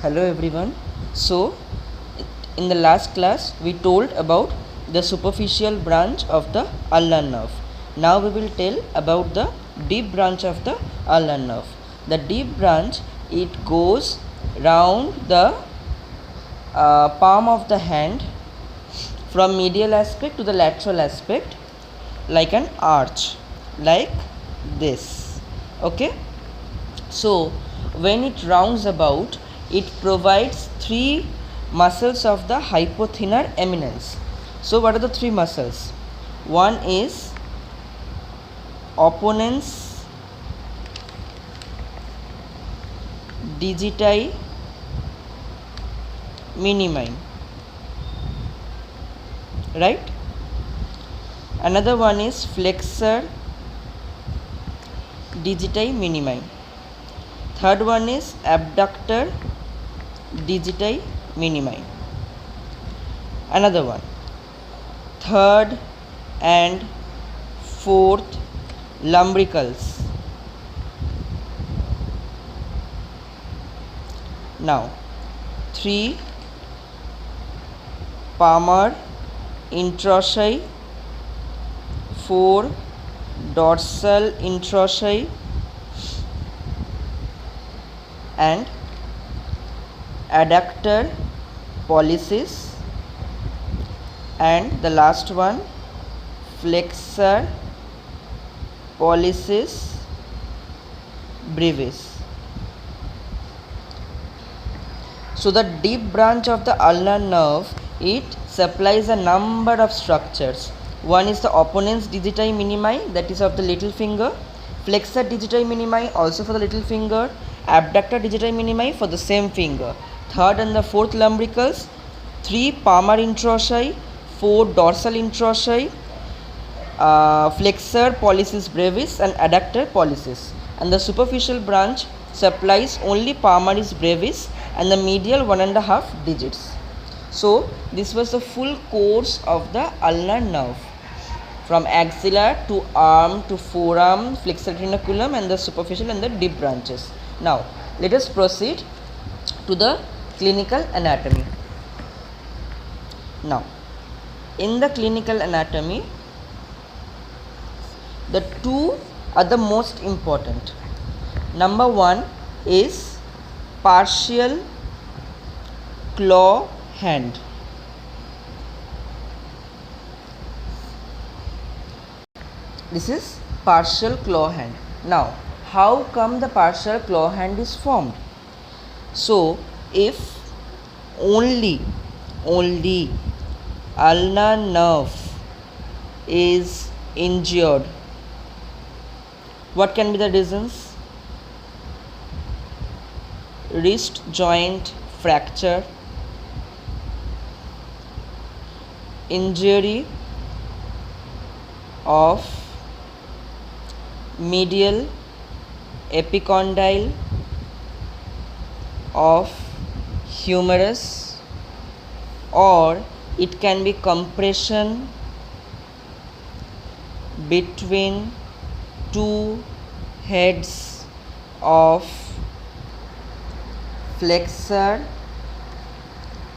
Hello everyone. So in the last class we told about the superficial branch of the ulnar nerve. Now we will tell about the deep branch of the ulnar nerve. The deep branch, it goes round the palm of the hand from medial aspect to the lateral aspect like an arch, like this. Okay, so when it rounds about, it provides three muscles of the hypothenar eminence. So what are the three muscles? One is opponens digiti minimi, right? Another one is flexor digiti minimi. Third one is abductor digiti minimi. Another one, third and fourth lumbricals. Now, three palmar introsi, four dorsal introsi, and adductor pollicis, and the last one flexor pollicis brevis. So the deep branch of the ulnar nerve, it supplies a number of structures. One is the opponens digiti minimi, that is of the little finger, flexor digiti minimi also for the little finger, abductor digiti minimi for the same finger, third and the fourth lumbricals, three palmar introsi, four dorsal introsi, flexor pollicis brevis and adductor pollicis, and the superficial branch supplies only palmaris brevis and the medial 1.5 digits. So this was the full course of the ulnar nerve, from axilla to arm to forearm, flexor retinaculum, and the superficial and the deep branches. Now let us proceed to the clinical anatomy. Now in the clinical anatomy, the two are the most important. Number one is partial claw hand. This is partial claw hand. Now, how come the partial claw hand is formed? So, if only ulnar nerve is injured, what can be the reasons? Wrist joint fracture, injury of medial epicondyle of humerus, or it can be compression between two heads of flexor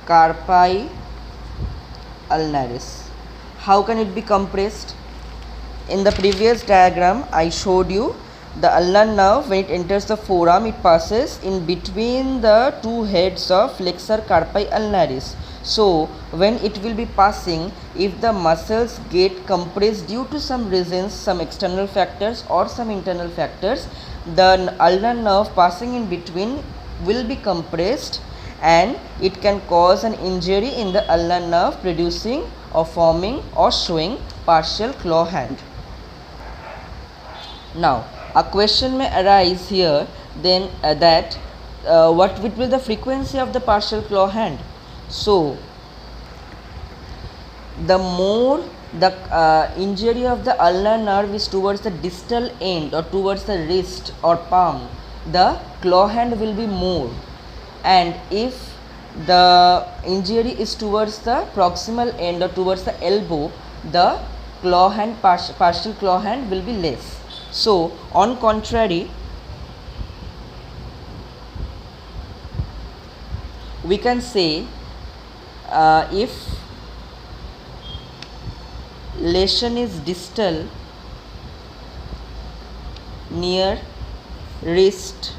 carpi ulnaris. How can it be compressed? In the previous diagram I showed you the ulnar nerve, when it enters the forearm, it passes in between the two heads of flexor carpi ulnaris. So when it will be passing, if the muscles get compressed due to some reasons, some external factors or some internal factors, the ulnar nerve passing in between will be compressed, and it can cause an injury in the ulnar nerve, producing or forming or showing partial claw hand. Now a question may arise here then that what will be the frequency of the partial claw hand? So the more the injury of the ulnar nerve is towards the distal end or towards the wrist or palm, the claw hand will be more, and if the injury is towards the proximal end or towards the elbow, the claw hand partial claw hand will be less. So on contrary, we can say if lesion is distal near wrist,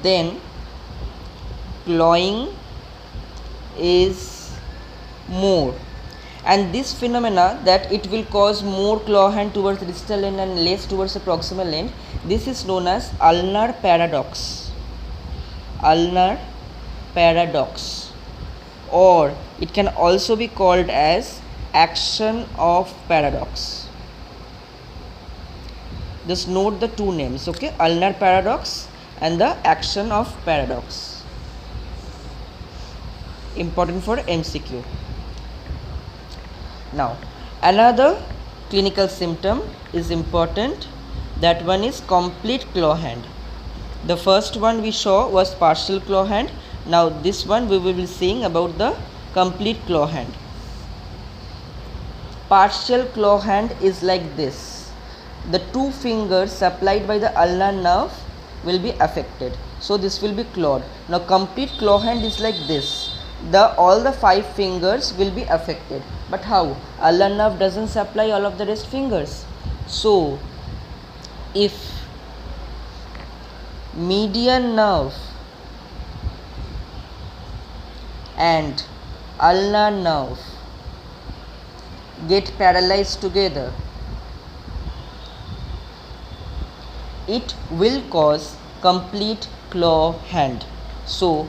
then clawing is more, and this phenomena that it will cause more claw hand towards the distal end and less towards the proximal end, this is known as ulnar paradox. Ulnar paradox, or it can also be called as action of paradox. Just note the two names, okay? Ulnar paradox and the action of paradox. Important for MCQ. Now, another clinical symptom is important. That one is complete claw hand. The first one we saw was partial claw hand. Now this one we will be seeing about the complete claw hand. Partial claw hand is like this. The two fingers supplied by the ulnar nerve will be affected. So this will be clawed. Now complete claw hand is like this. All the 5 fingers will be affected. But how? Ulnar nerve doesn't supply all of the rest fingers. So if median nerve and ulnar nerve get paralyzed together, it will cause complete claw hand. So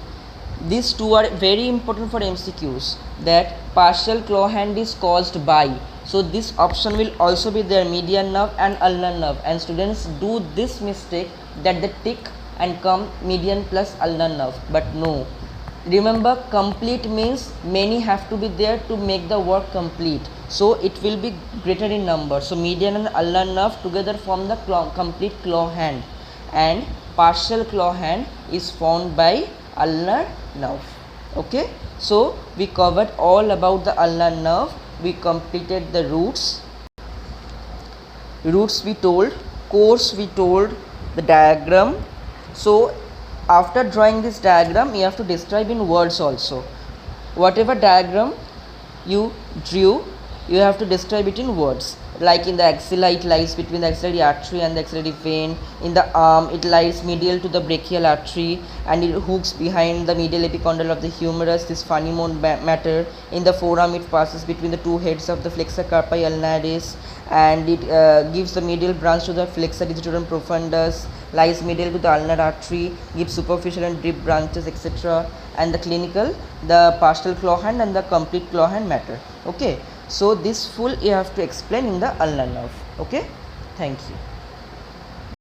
these two are very important for MCQs, that partial claw hand is caused by. So this option will also be there, median nerve and ulnar nerve, and students do this mistake that they tick and come median plus ulnar nerve, but no. Remember, complete means many have to be there to make the work complete, so it will be greater in number. So median and ulnar nerve together form the complete claw hand, and partial claw hand is formed by ulnar nerve. Okay, so we covered all about the ulnar nerve. We completed the roots we told, course we told, the diagram. So after drawing this diagram, you have to describe in words also. Whatever diagram you drew, you have to describe it in words. Like in the axilla, it lies between the axillary artery and the axillary vein. In the arm, it lies medial to the brachial artery and it hooks behind the medial epicondyle of the humerus, this funny matter. In the forearm, it passes between the two heads of the flexor carpi ulnaris, and it gives the medial branch to the flexor digitorum profundus, lies medial to the ulnar artery, gives superficial and deep branches, etc. And the clinical, the partial claw hand and the complete claw hand matter. Okay, so this full you have to explain in the ulnar nerve. Okay, thank you.